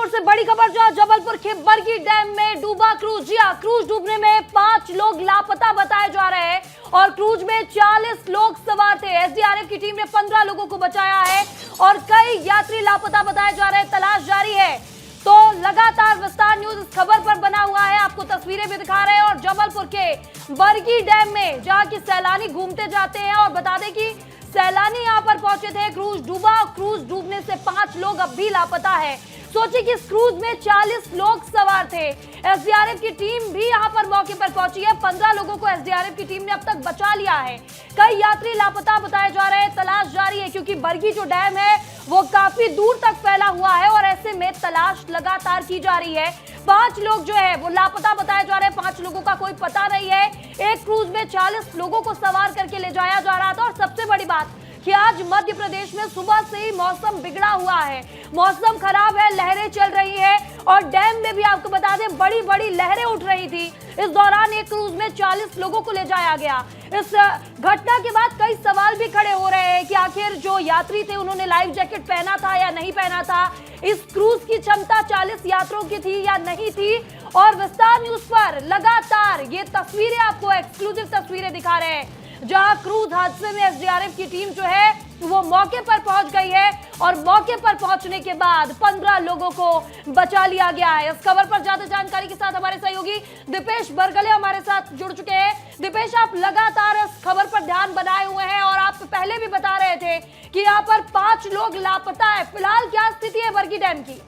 जबलपुर से बड़ी खबर, जहां जबलपुर के बरगी डैम में डूबा क्रूज। जी हां, क्रूज डूबने में 5 लोग लापता बताए जा रहे हैं और क्रूज में 40 लोग सवार थे। एसडीआरएफ की टीम ने 15 लोगों को बचाया है और कई यात्री लापता बताए जा रहे हैं। तलाश जारी है। तो लगातार विस्तार न्यूज इस खबर पर बना हुआ है, आपको तस्वीरें भी दिखा रहे हैं। और जबलपुर के बरगी डैम में जहां की सैलानी घूमते जाते हैं, और बता दें कि सैलानी यहां पर पहुंचे थे, क्रूज डूबा। क्रूज डूबने से 5 लोग अब भी लापता है। सोचिए कि इस क्रूज में 40 लोग सवार थे। एसडीआरएफ की टीम भी यहां पर मौके पर पहुंची है। 15 लोगों को एसडीआरएफ की टीम ने अब तक बचा लिया है। कई यात्री लापता बताए जा रहे हैं। तलाश जारी है, क्योंकि बरगी जो डैम है वो काफी दूर तक फैला हुआ है और ऐसे में तलाश लगातार की जा रही है। 5 लोग जो है वो लापता बताए जा रहे हैं। 5 लोगों का कोई पता नहीं है। एक क्रूज में 40 लोगों को सवार करके ले जाया जा रहा था। और सबसे बड़ी बात कि आज मध्य प्रदेश में सुबह से ही मौसम बिगड़ा हुआ है, मौसम खराब है, लहरें चल रही है और डैम में भी आपको बता दें बड़ी बड़ी लहरें उठ रही थी। इस दौरान एक क्रूज में 40 लोगों को ले जाया गया। इस घटना के बाद कई सवाल भी खड़े हो रहे हैं कि आखिर जो यात्री थे उन्होंने लाइफ जैकेट पहना था या नहीं पहना था। इस क्रूज की क्षमता 40 यात्रियों की थी या नहीं थी। और विस्तार न्यूज पर लगातार ये तस्वीरें, आपको एक्सक्लूसिव तस्वीरें दिखा रहे हैं, जहां क्रूज हादसे में एसडीआरएफ की टीम जो है वो मौके पर पहुंच गई है और मौके पर पहुंचने के बाद 15 लोगों को बचा लिया गया है। इस खबर पर ज्यादा जानकारी के साथ हमारे सहयोगी दीपेश बरगले हमारे साथ जुड़ चुके हैं। दीपेश, आप लगातार इस खबर पर ध्यान बनाए हुए हैं और आप पहले भी बता रहे थे कि यहाँ पर 5 लोग लापता है। फिलहाल क्या स्थिति है बरगी डैम की?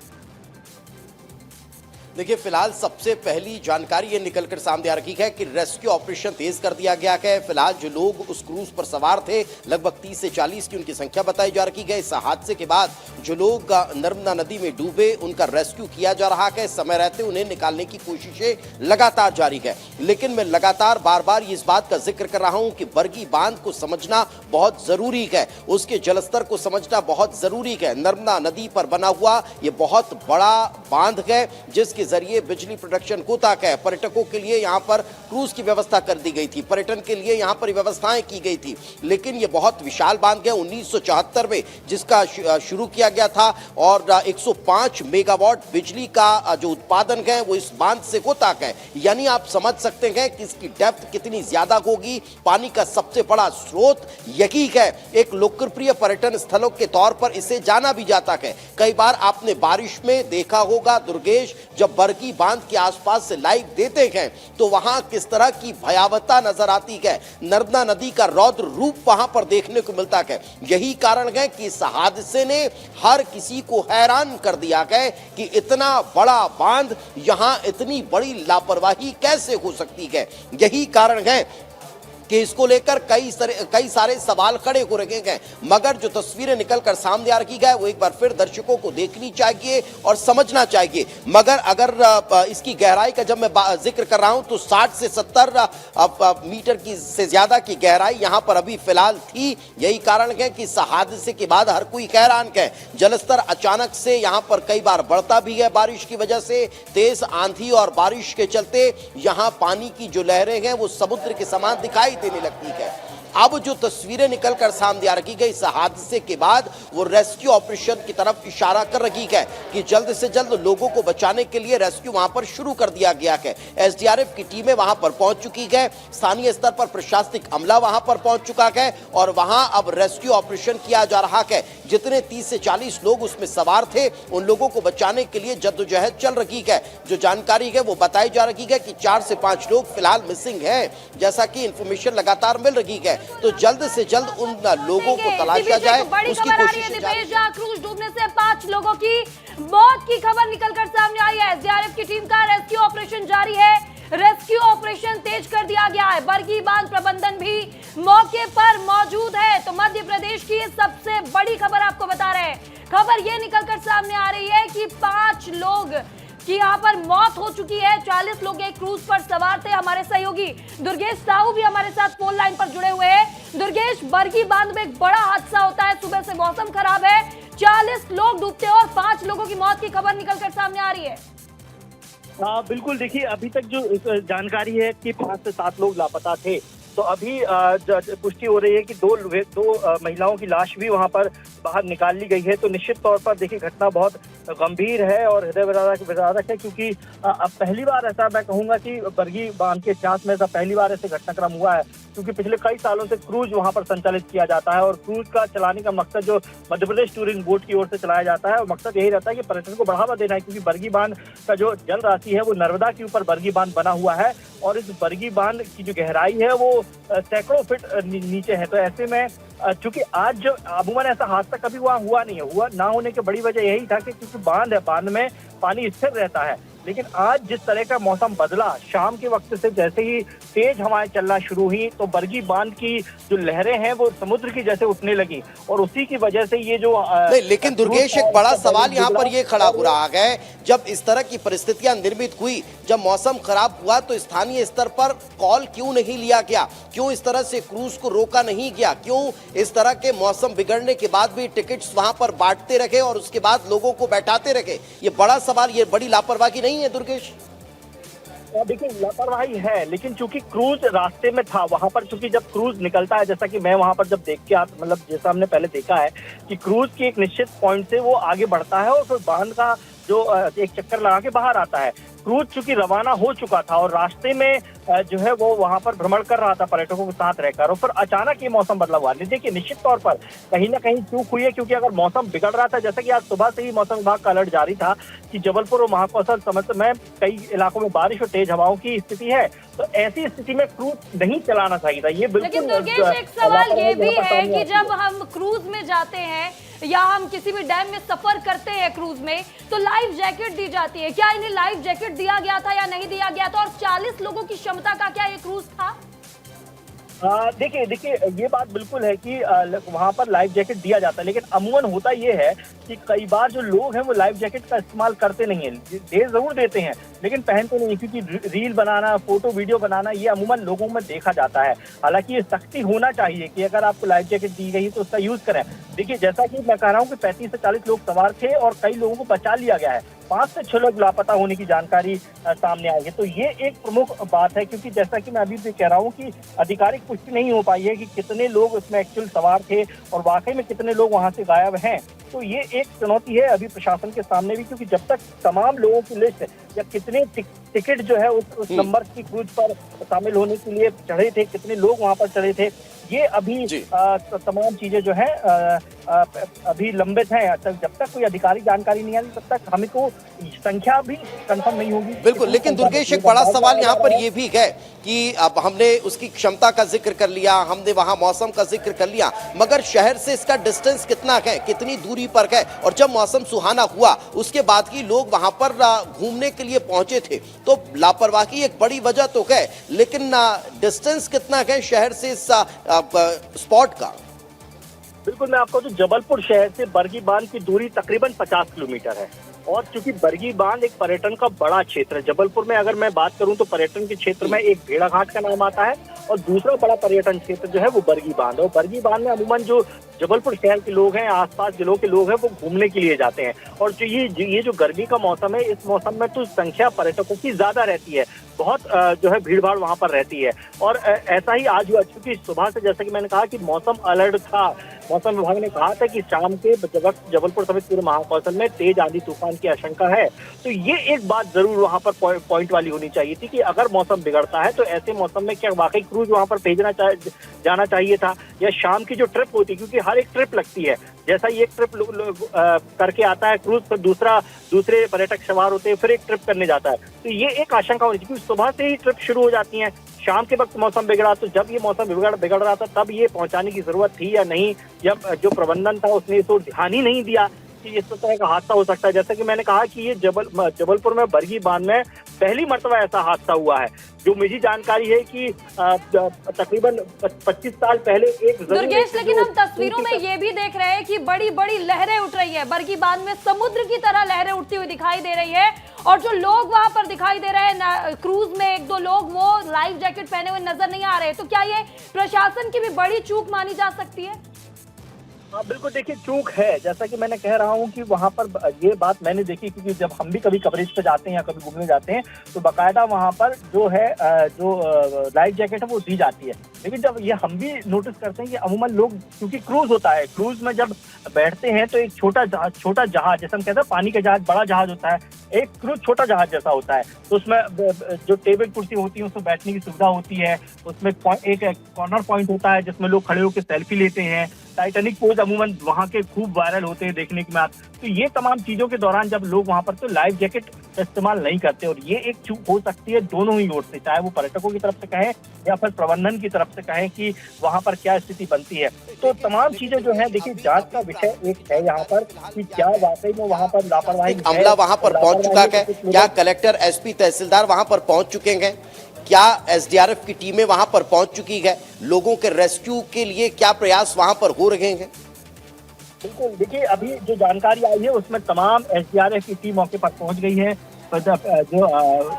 देखिए, फिलहाल सबसे पहली जानकारी ये निकलकर सामने आ रही है कि रेस्क्यू ऑपरेशन तेज कर दिया गया है। फिलहाल जो लोग उस क्रूज पर सवार थे, लगभग 30 से 40 की उनकी संख्या बताई जा रही है। इस हादसे के बाद जो लोग नर्मदा नदी में डूबे, उनका रेस्क्यू किया जा रहा है। समय रहते उन्हें निकालने की कोशिशें लगातार जारी है। लेकिन मैं लगातार बार बार इस बात का जिक्र कर रहा हूं कि बरगी बांध को समझना बहुत जरूरी है, उसके जलस्तर को समझना बहुत जरूरी है। नर्मदा नदी पर बना हुआ ये बहुत बड़ा बांध है, जिसके जरिए बिजली प्रोडक्शन होता है। पर्यटकों के लिए यहाँ पर क्रूज की व्यवस्था कर दी गई थी, पर्यटन के लिए यहाँ पर व्यवस्थाएं की गई थी। लेकिन ये बहुत विशाल बांध है। 1974 में जिसका शुरू किया गया था और 105 मेगावाट बिजली का जो उत्पादन है वो इस बांध से होता है। यानी आप समझ सकते हैं कि इसकी डेप्थ कितनी ज्यादा होगी। पानी का सबसे बड़ा स्रोत यही है। एक लोकप्रिय पर्यटन स्थलों के तौर पर इसे जाना भी जाता है। कई बार आपने बारिश में देखा होगा दुर्गेश, जब बरगी बांध के आसपास से लाइव देते हैं तो वहां किस तरह की भयावहता नजर आती है। नर्मदा नदी का रौद्र रूप वहां पर देखने को मिलता है। यही कारण है कि इस हादसे ने हर किसी को हैरान कर दिया है कि इतना बड़ा बांध, यहां इतनी बड़ी लापरवाही कैसे हो सकती है। यही कारण है कि इसको लेकर कई सारे सवाल खड़े हो रहे हैं। मगर जो तस्वीरें निकलकर सामने आ रही है वो एक बार फिर दर्शकों को देखनी चाहिए और समझना चाहिए। मगर अगर इसकी गहराई का जब मैं जिक्र कर रहा हूं तो 60 से 70 मीटर की से ज्यादा की गहराई यहां पर अभी फिलहाल थी। यही कारण है कि इस हादसे के बाद हर कोई हैरान है। जलस्तर अचानक से यहां पर कई बार बढ़ता भी है बारिश की वजह से। तेज आंधी और बारिश के चलते यहां पानी की जो लहरें हैं वो समुद्र के समान दिखाई देने लगती है। अब जो तस्वीरें निकलकर सामने आ रही है इस हादसे के बाद, वो रेस्क्यू ऑपरेशन की तरफ इशारा कर रही है कि जल्द से जल्द लोगों को बचाने के लिए रेस्क्यू वहां पर शुरू कर दिया गया है। एसडीआरएफ की टीमें वहां पर पहुंच चुकी है। स्थानीय स्तर पर प्रशासनिक अमला वहां पर पहुंच चुका है और वहां अब रेस्क्यू ऑपरेशन किया जा रहा है। जितने 30 से 40 लोग उसमें सवार थे, उन लोगों को बचाने के लिए जद्दोजहद चल रही है। जो जानकारी है वो बताई जा रही है कि 4 से 5 लोग फिलहाल मिसिंग है, जैसा कि इंफॉर्मेशन लगातार मिल रही है। तो जल्द से जल्द उन लोगों को तलाशा जाए, उसकी कोशिश जारी है। क्रूज डूबने से 5 लोगों की मौत की खबर निकलकर सामने आई है। एसडीआरएफ की टीम का रेस्क्यू ऑपरेशन जारी है। रेस्क्यू ऑपरेशन तेज कर दिया गया है। बरगी बांध प्रबंधन भी मौके पर मौजूद है। तो मध्य प्रदेश की सबसे बड़ी खबर आपको बता रहे हैं। खबर ये निकलकर सामने आ रही है कि 5 लोग कि यहाँ पर मौत हो चुकी है। 40 लोग एक क्रूज पर सवार थे। हमारे सहयोगी दुर्गेश साहू भी हमारे साथ फोन लाइन पर जुड़े हुए हैं। दुर्गेश, बरगी बांध में एक बड़ा हादसा होता है, सुबह से मौसम खराब है, 40 लोग डूबते हैं और 5 लोगों की मौत की खबर निकलकर सामने आ रही है। बिल्कुल, देखिए अभी तक जो जानकारी है कि 5 से 7 लोग लापता थे। तो अभी पुष्टि हो रही है कि दो महिलाओं की लाश भी वहां पर बाहर निकाल ली गई है। तो निश्चित तौर पर देखिए घटना बहुत गंभीर है और हृदय विदारक है, क्योंकि अब पहली बार ऐसा मैं कहूंगा कि बरगी बांध के इतिहास में ऐसा पहली बार ऐसे घटनाक्रम हुआ है, क्योंकि पिछले कई सालों से क्रूज वहां पर संचालित किया जाता है और क्रूज का चलाने का मकसद जो मध्य प्रदेश टूरिज्म बोर्ड की ओर से चलाया जाता है और मकसद यही रहता है कि पर्यटन को बढ़ावा देना है, क्योंकि बरगी बांध का जो जल राशि है वो नर्मदा के ऊपर बरगी बांध बना हुआ है और इस बरगी बांध की जो गहराई है वो सैकड़ों फीट नीचे है। तो ऐसे में चूंकि आज जो अमूमन ऐसा हादसा कभी वहाँ हुआ नहीं है, हुआ ना होने की बड़ी वजह यही था कि क्योंकि बांध है, बांध में पानी स्थिर रहता है। लेकिन आज जिस तरह का मौसम बदला, शाम के वक्त से जैसे ही तेज हवाएं चलना शुरू हुई तो बरगी बांध की जो लहरें हैं वो समुद्र की जैसे उठने लगी और उसी की वजह से ये जो नहीं, लेकिन दुर्गेश एक बड़ा सवाल यहाँ पर ये खड़ा हो रहा है, जब इस तरह की परिस्थितियां निर्मित हुई, जब मौसम खराब हुआ तो स्थानीय स्तर पर कॉल क्यों नहीं लिया गया, क्यों इस तरह से क्रूज को रोका नहीं गया, क्यों इस तरह के मौसम बिगड़ने के बाद भी टिकट्स वहां पर बांटते रखे और उसके बाद लोगों को बैठाते रखे? ये बड़ा सवाल, ये बड़ी लापरवाही नहीं है दुर्गेश? देखिए लापरवाही है, लेकिन चूंकि क्रूज रास्ते में था वहां पर, चूंकि जब क्रूज निकलता है, जैसा कि मैं वहां पर जब देख के मतलब जैसा हमने पहले देखा है कि क्रूज की एक निश्चित पॉइंट से वो आगे बढ़ता है और फिर बांध का जो एक चक्कर लगा के बाहर आता है। क्रूज चूंकि रवाना हो चुका था और रास्ते में जो है वो वहां पर भ्रमण कर रहा था पर्यटकों के साथ रहकर और फिर अचानक ये मौसम बदला हुआ। देखिए निश्चित तौर पर कहीं ना कहीं चूक हुई है, क्योंकि अगर मौसम बिगड़ रहा था, जैसा कि आज सुबह से ही मौसम विभाग का अलर्ट जारी था कि जबलपुर और महाकौशल समेत में कई इलाकों में बारिश और तेज हवाओं की स्थिति है, तो ऐसी स्थिति में क्रूज नहीं चलाना चाहिए था। ये बिल्कुल। लेकिन दुर्गेश एक सवाल ये भी है कि जब हम क्रूज में जाते हैं या हम किसी भी डैम में सफर करते हैं क्रूज में, तो लाइफ जैकेट दी जाती है। क्या इन्हें लाइफ जैकेट दिया गया था या नहीं दिया गया था, और 40 लोगों की क्षमता का क्या ये क्रूज था? देखिए ये बात बिल्कुल है कि वहां पर लाइफ जैकेट दिया जाता है, लेकिन अमूमन होता ये है कि कई बार जो लोग हैं वो लाइफ जैकेट का इस्तेमाल करते नहीं है, दे जरूर देते हैं लेकिन पहनते नहीं, क्योंकि रील बनाना, फोटो वीडियो बनाना ये अमूमन लोगों में देखा जाता है। हालांकि ये सख्ती होना चाहिए कि अगर आपको लाइफ जैकेट दी गई तो उसका यूज करें। देखिए जैसा कि मैं कह रहा हूँ कि 35 से 40 लोग सवार थे और कई लोगों को बचा लिया गया है, 5 से 6 लोग लापता होने की जानकारी सामने आई है। तो ये एक प्रमुख बात है, क्योंकि जैसा कि मैं अभी भी कह रहा हूँ कि आधिकारिक पुष्टि नहीं हो पाई है कि कितने लोग उसमें एक्चुअल सवार थे और वाकई में कितने लोग वहां से गायब हैं। तो ये एक चुनौती है अभी प्रशासन के सामने भी, क्योंकि जब तक तमाम लोगों की लिस्ट या कितने टिकट जो है उस नंबर की क्रूज पर शामिल होने के लिए चढ़े थे, कितने लोग वहां पर चढ़े थे, ये अभी तमाम चीजें जो है अभी लंबित हैं। जब तक कोई आधिकारिक जानकारी नहीं आती तब तक हमें को संख्या भी कंफर्म नहीं होगी। बिल्कुल, लेकिन दुर्गेश एक बड़ा सवाल यहाँ पर ये भी है कि अब हमने उसकी क्षमता का जिक्र कर लिया, हमने वहां मौसम का जिक्र कर लिया, मगर शहर से इसका डिस्टेंस कितना है, कितनी दूरी पर है, और जब मौसम सुहाना हुआ उसके बाद ही लोग वहां पर घूमने के लिए पहुंचे थे, तो लापरवाही एक बड़ी वजह तो है, लेकिन डिस्टेंस कितना है शहर से इस स्पॉट का? बिल्कुल, मैं आपको तो जबलपुर शहर से बरगी बांध की दूरी तकरीबन 50 किलोमीटर है और चूंकि बरगी बांध एक पर्यटन का बड़ा क्षेत्र है, जबलपुर में अगर मैं बात करूं तो पर्यटन के क्षेत्र में एक भेड़ा घाट का नाम आता है और दूसरा बड़ा पर्यटन क्षेत्र जो है वो बरगी बांध। और बरगी बांध में अमूमन जो जबलपुर शहर के लोग हैं, आसपास जिलों के लोग हैं, वो घूमने के लिए जाते हैं। और जो ये जो गर्मी का मौसम है, इस मौसम में तो संख्या पर्यटकों की ज्यादा रहती है, बहुत जो है भीड़ भाड़ वहां पर रहती है। और ऐसा ही आज हुआ, चूंकि सुबह से जैसा कि मैंने कहा कि मौसम अलर्ट था, मौसम विभाग ने कहा था कि शाम के वक्त जबलपुर समेत पूरे महाकौशल में तेज आंधी तूफान की आशंका है। तो ये एक बात जरूर वहां पर पॉइंट वाली होनी चाहिए थी कि अगर मौसम बिगड़ता है तो ऐसे मौसम में क्या वाकई क्रूज वहां पर भेजना जाना चाहिए था, या शाम की जो ट्रिप होती है, क्योंकि हर एक ट्रिप लगती है, जैसा ये एक ट्रिप करके आता है क्रूज, फिर दूसरे पर्यटक सवार होते हैं, फिर एक ट्रिप करने जाता है, तो ये एक आशंका होनी चाहिए, क्योंकि सुबह से ही ट्रिप शुरू हो जाती है, शाम के वक्त मौसम बिगड़ा, तो जब ये मौसम बिगड़ रहा था तब ये पहुंचाने की जरूरत थी या नहीं, या जो प्रबंधन था उसने इस ओर ध्यान ही नहीं दिया कि इस तरह का हादसा हो सकता है। जैसा कि मैंने कहा कि ये जबलपुर में बरगी बांध में पहली मर्तबा ऐसा हादसा हुआ है। जो मुझे जानकारी है कि तकरीबन 25 साल पहले एक दुर्गेश, लेकिन हम तस्वीरों में ये भी देख रहे हैं कि बड़ी बड़ी लहरें उठ रही है, बरगी बांध में समुद्र की तरह लहरें उठती हुई दिखाई दे रही है, और जो लोग वहां पर दिखाई दे रहे हैं क्रूज में, 1-2 लोग वो लाइफ जैकेट पहने हुए नजर नहीं आ रहे, तो क्या ये प्रशासन की भी बड़ी चूक मानी जा सकती है? हाँ बिल्कुल, देखिए चूक है, जैसा कि मैंने कह रहा हूँ कि वहाँ पर ये बात मैंने देखी, क्योंकि जब हम भी कभी कवरेज पे जाते हैं या कभी घूमने जाते हैं तो बाकायदा वहाँ पर जो है लाइफ जैकेट है वो दी जाती है। लेकिन जब ये हम भी नोटिस करते हैं कि अमूमन लोग, क्योंकि क्रूज होता है, क्रूज में जब बैठते हैं तो एक छोटा जहाज जैसे हम कहते हैं पानी का जहाज, बड़ा जहाज होता है, एक क्रूज छोटा जहाज जैसा होता है। तो उसमें जो टेबल कुर्सी होती है उसमें बैठने की सुविधा होती है, उसमें एक कॉर्नर पॉइंट होता है जिसमें लोग खड़े होकर सेल्फी लेते हैं। टाइटैनिक पोज अमूमन वहाँ के खूब वायरल होते हैं देखने के बाद। तो ये तमाम चीजों के दौरान जब लोग वहाँ पर तो लाइफ जैकेट का इस्तेमाल नहीं करते, और ये एक चूक हो सकती है दोनों ही ओर से, चाहे वो पर्यटकों की तरफ से कहें या फिर प्रबंधन की तरफ से कहें कि वहाँ पर क्या स्थिति बनती है। तो तमाम चीजें जो है, देखिए जांच का विषय एक है यहाँ पर कि क्या वाकई में वहाँ पर लापरवाही है। अमला वहां पर पहुंच चुका है, क्या कलेक्टर, एसपी, तहसीलदार वहां पर पहुंच चुके हैं? क्या एसडीआरएफ की टीमें वहां पर पहुंच चुकी है? लोगों के रेस्क्यू के लिए क्या प्रयास वहां पर हो रहे हैं? बिल्कुल, देखिए अभी जो जानकारी आई है उसमें तमाम एसडीआरएफ की टीम मौके पर पहुंच गई है। जो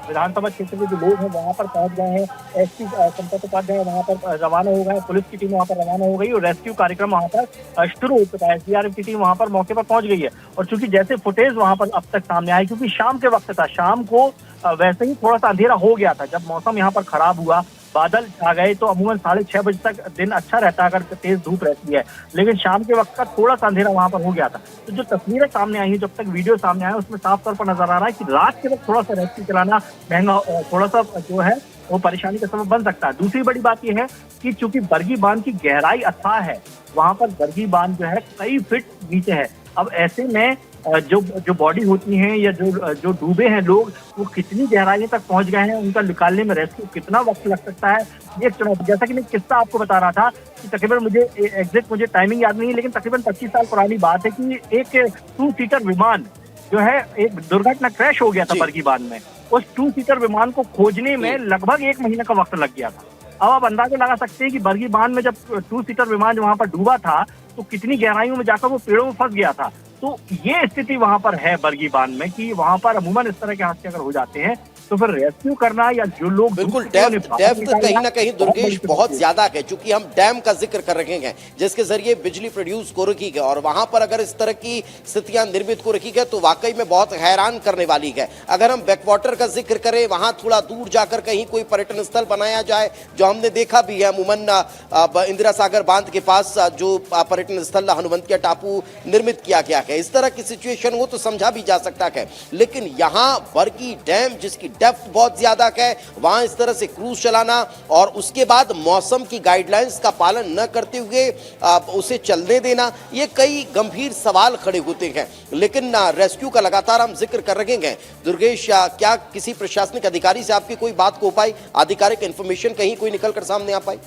विधानसभा क्षेत्र के जो लोग हैं वहां पर पहुंच गए हैं। एसपी संपत उपाध्याय वहां पर रवाना हो गए, पुलिस की टीम वहां पर रवाना हो गई और रेस्क्यू कार्यक्रम वहां पर शुरू हो चुका है। एसडीआरएफ की टीम वहां पर मौके पर पहुंच गई है। और चूंकि जैसे फुटेज वहां पर अब तक सामने आई, क्योंकि शाम के वक्त था, शाम को वैसे ही थोड़ा सा अंधेरा हो गया था जब मौसम यहाँ पर खराब हुआ, बादल छा गए, तो अमूमन 6:30 बजे तक दिन अच्छा रहता है अगर तेज धूप रहती है। लेकिन शाम के वक्त का थोड़ा सा अंधेरा वहां पर हो गया था। तो जो तस्वीरें सामने आई है, जब तक वीडियो सामने आया, उसमें साफ तौर पर नजर आ रहा है कि रात के वक्त थोड़ा सा रेस्क्यू चलाना महंगा, थोड़ा सा जो है वो परेशानी का सबब बन सकता है। दूसरी बड़ी बात यह है कि चूंकि बरगी बांध की गहराई अथाह है, वहां पर बरगी बांध जो है कई फीट नीचे है। अब ऐसे में जो बॉडी होती है या जो डूबे हैं लोग, वो कितनी गहराई तक पहुंच गए हैं, उनका निकालने में रेस्क्यू कितना वक्त लग सकता है, ये एक चुनौती। जैसा कि मैं किस्सा आपको बता रहा था कि तकरीबन मुझे टाइमिंग याद नहीं है, लेकिन तकरीबन 25 साल पुरानी बात है कि एक 2 सीटर विमान जो है एक दुर्घटना क्रैश हो गया था बरगी बांध में। उस 2 सीटर विमान को खोजने में लगभग 1 महीने का वक्त लग गया था। अब आप अंदाजा लगा सकते हैं कि बरगी बांध में जब 2 सीटर विमान वहां पर डूबा था तो कितनी गहराइयों में जाकर वो पेड़ों में फंस गया था। तो ये स्थिति वहां पर है बरगी बांध में कि वहां पर अमूमन इस तरह के हादसे अगर हो जाते हैं तो फिर रेस्क्यू करना या जो लोग बिल्कुल डेप्थ कहीं ना कहीं दुर्गेश बहुत ज्यादा है, क्योंकि हम डैम का जिक्र कर रहे हैं जिसके जरिए बिजली प्रोड्यूस हो रखी है, और वहां पर अगर इस तरह की स्थितियां निर्मित हो रखी है तो वाकई में बहुत हैरान करने वाली है। अगर हम बैकवाटर का जिक्र करें, वहां थोड़ा दूर जाकर कहीं कोई पर्यटन स्थल बनाया जाए, जो हमने देखा भी है अमूमन इंदिरा सागर बांध के पास जो पर्यटन स्थल हनुमंतिया टापू निर्मित किया गया है, इस तरह की सिचुएशन हो तो समझा भी जा सकता है। लेकिन यहाँ बरगी डैम जिसकी डेप्थ बहुत ज्यादा है, वहां इस तरह से क्रूज चलाना और उसके बाद मौसम की गाइडलाइंस का पालन न करते हुए उसे चलने देना, ये कई गंभीर सवाल खड़े होते हैं। लेकिन रेस्क्यू का लगातार हम जिक्र कर रहे हैं। दुर्गेश, क्या किसी प्रशासनिक अधिकारी से आपकी कोई बात हो पाई, आधिकारिक इंफॉर्मेशन कहीं कोई निकल कर सामने आ पाई?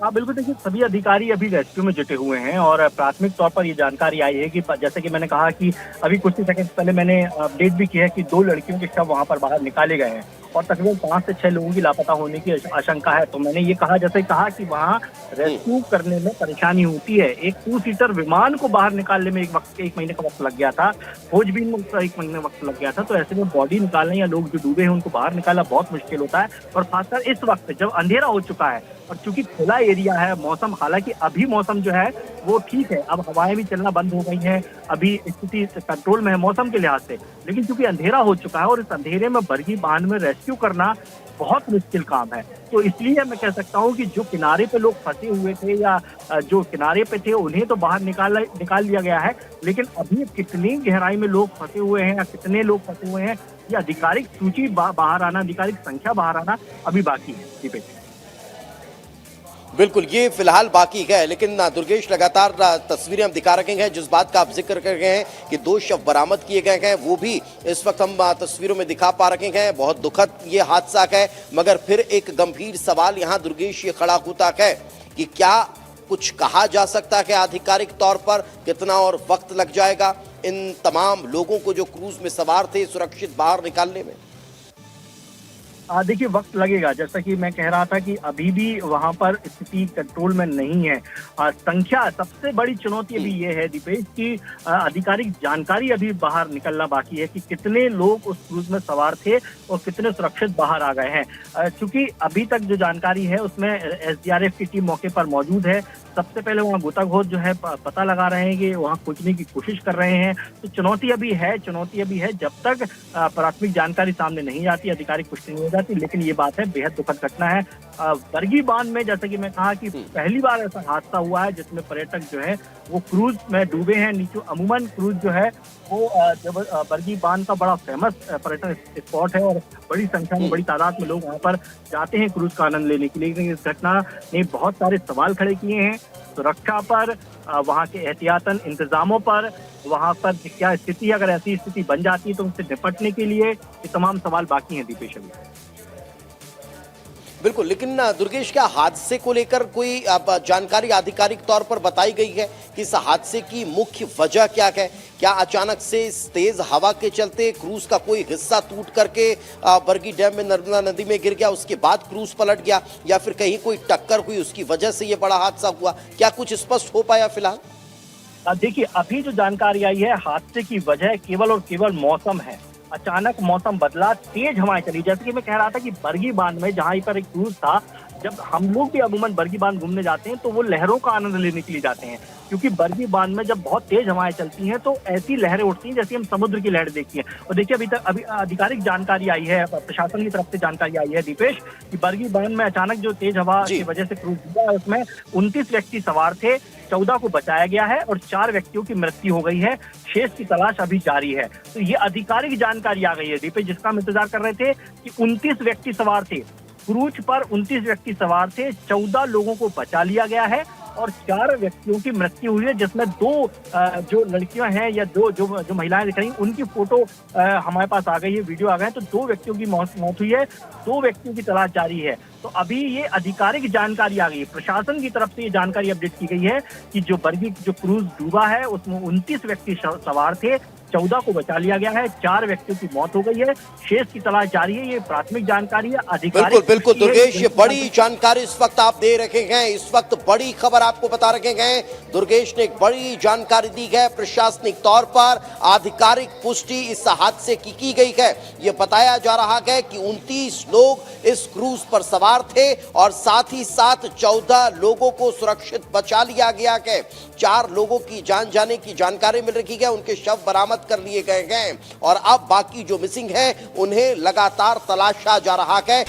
हाँ बिल्कुल, देखिए सभी अधिकारी अभी रेस्क्यू में जुटे हुए हैं और प्राथमिक तौर पर ये जानकारी आई है कि जैसे कि मैंने कहा कि अभी कुछ ही सेकंड पहले मैंने अपडेट भी किया है कि 2 लड़कियों के शव वहां पर बाहर निकाले गए हैं और तकरीबन 5 से 6 लोगों की लापता होने की आशंका है। तो मैंने ये कहा, जैसे कहा कि वहाँ रेस्क्यू करने में परेशानी होती है। एक 2 सीटर विमान को बाहर निकालने में 1 महीने का वक्त लग गया था, खोजबीन में 1 महीने वक्त लग गया था। तो ऐसे में बॉडी निकालना या लोग जो डूबे हैं उनको बाहर निकालना बहुत मुश्किल होता है, और खासकर इस वक्त जब अंधेरा हो चुका है और चूंकि खुला एरिया है, मौसम हालांकि अभी मौसम जो है वो ठीक है, अब हवाएं भी चलना बंद हो गई हैं, अभी स्थिति कंट्रोल में है मौसम के लिहाज से। लेकिन चूंकि अंधेरा हो चुका है और इस अंधेरे में बरगी बांध में रेस्क्यू करना बहुत मुश्किल काम है। तो इसलिए मैं कह सकता हूँ कि जो किनारे पे लोग फंसे हुए थे या जो किनारे पे थे उन्हें तो बाहर निकाल दिया गया है, लेकिन अभी कितनी गहराई में लोग फंसे हुए हैं या कितने लोग फंसे हुए हैं, ये आधिकारिक सूची बाहर आना, आधिकारिक संख्या बाहर आना अभी बाकी है। दीपेश, बिल्कुल, ये फिलहाल बाकी है। लेकिन दुर्गेश, लगातार तस्वीरें हम दिखा रहे हैं, जिस बात का आप जिक्र कर रहे हैं कि 2 शव बरामद किए गए हैं, वो भी इस वक्त हम तस्वीरों में दिखा पा रहे हैं। बहुत दुखद ये हादसा है, मगर फिर एक गंभीर सवाल यहाँ दुर्गेश ये खड़ा होता है कि क्या कुछ कहा जा सकता है आधिकारिक तौर पर, कितना और वक्त लग जाएगा इन तमाम लोगों को जो क्रूज में सवार थे सुरक्षित बाहर निकालने में? देखिए वक्त लगेगा, जैसा कि मैं कह रहा था कि अभी भी वहां पर स्थिति कंट्रोल में नहीं है। संख्या सबसे बड़ी चुनौती अभी ये है दीपेश कि आधिकारिक जानकारी अभी बाहर निकलना बाकी है कि कितने लोग उस क्रूज में सवार थे और कितने सुरक्षित बाहर आ गए हैं। क्योंकि अभी तक जो जानकारी है उसमें एसडीआरएफ की टीम मौके पर मौजूद है। सबसे पहले वहाँ गोताखोर जो है पता लगा रहे हैं कि वहाँ खोजने की कोशिश कर रहे हैं। तो चुनौती अभी है जब तक प्राथमिक जानकारी सामने नहीं आती, आधिकारिक पुष्टि नहीं हो जाती। लेकिन ये बात है, बेहद दुखद घटना है। बरगी बांध में जैसा कि मैं कहा कि पहली बार ऐसा हादसा हुआ है जिसमें पर्यटक जो है वो क्रूज में डूबे हैं। नीचे अमूमन क्रूज जो है वो जब बरगी बांध का बड़ा फेमस पर्यटन स्पॉट है और बड़ी संख्या में, बड़ी तादाद में लोग वहाँ पर जाते हैं क्रूज का आनंद लेने के लिए। लेकिन इस घटना ने बहुत सारे सवाल खड़े किए हैं सुरक्षा पर, वहाँ के एहतियातन इंतजामों पर, वहाँ पर क्या स्थिति, अगर ऐसी स्थिति बन जाती है तो उनसे निपटने के लिए ये तमाम सवाल बाकी हैं दीपेश। बिल्कुल, लेकिन दुर्गेश, क्या हादसे को लेकर कोई जानकारी आधिकारिक तौर पर बताई गई है कि इस हादसे की मुख्य वजह क्या है? क्या अचानक से इस तेज हवा के चलते क्रूज का कोई हिस्सा टूट करके बरगी डैम में नर्मदा नदी में गिर गया, उसके बाद क्रूज पलट गया, या फिर कहीं कोई टक्कर हुई उसकी वजह से ये बड़ा हादसा हुआ? क्या कुछ स्पष्ट हो पाया फिलहाल? देखिए, अभी जो जानकारी आई है, हादसे की वजह केवल और केवल मौसम है। अचानक मौसम बदला, तेज हवाएं चली। जैसे कि मैं कह रहा था कि बरगी बांध में जहां पर एक क्रूज था, जब हम लोग भी अमूमन बरगी बांध घूमने जाते हैं तो वो लहरों का आनंद लेने के लिए जाते हैं। क्योंकि बरगी बांध में जब बहुत तेज हवाएं चलती हैं तो ऐसी लहरें उठती हैं जैसे हम समुद्र की लहरें देखती हैं। और देखिए, अभी आधिकारिक जानकारी आई है, प्रशासन की तरफ से जानकारी आई है दीपेश, कि बरगी बांध में अचानक जो तेज हवा की वजह से क्रूज डूबा है उसमें 29 व्यक्ति सवार थे। 14 को बचाया गया है और 4 व्यक्तियों की मृत्यु हो गई है। शेष की तलाश अभी जारी है। तो ये आधिकारिक जानकारी आ गई है दीपेश, जिसका हम इंतजार कर रहे थे कि 29 व्यक्ति सवार थे क्रूज पर, 29 व्यक्ति सवार थे, 14 लोगों को बचा लिया गया है और 4 व्यक्तियों की मृत्यु हुई है, जिसमें 2 जो लड़कियां हैं या 2 जो महिलाएं दिख रही हैं उनकी फोटो हमारे पास आ गई है, वीडियो आ गए हैं। तो 2 व्यक्तियों की मौत हुई है, 2 व्यक्तियों की तलाश जारी है। तो अभी ये आधिकारिक जानकारी आ गई है, प्रशासन की तरफ से ये जानकारी अपडेट की गई है कि जो बरगी जो क्रूज डूबा है उसमें 29 व्यक्ति सवार थे, 14 को बचा लिया गया है, 4 व्यक्तियों की मौत हो गई है, शेष की तलाश जारी है। ये प्राथमिक जानकारी है, आधिकारिक। बिल्कुल दुर्गेश, ये बड़ी जानकारी इस वक्त आप दे रखे हैं, इस वक्त बड़ी खबर आपको बता रखे हैं। दुर्गेश ने एक बड़ी जानकारी दी है, प्रशासनिक तौर पर आधिकारिक पुष्टि इस हादसे की गई है। ये बताया जा रहा है कि 29 लोग इस क्रूज पर सवार थे और साथ ही साथ 14 लोगों को सुरक्षित बचा लिया गया है। 4 लोगों की जान जाने की जानकारी मिल रही है, उनके शव बरामद कर लिए गए हैं और अब बाकी जो मिसिंग है उन्हें लगातार तलाशा जा रहा है।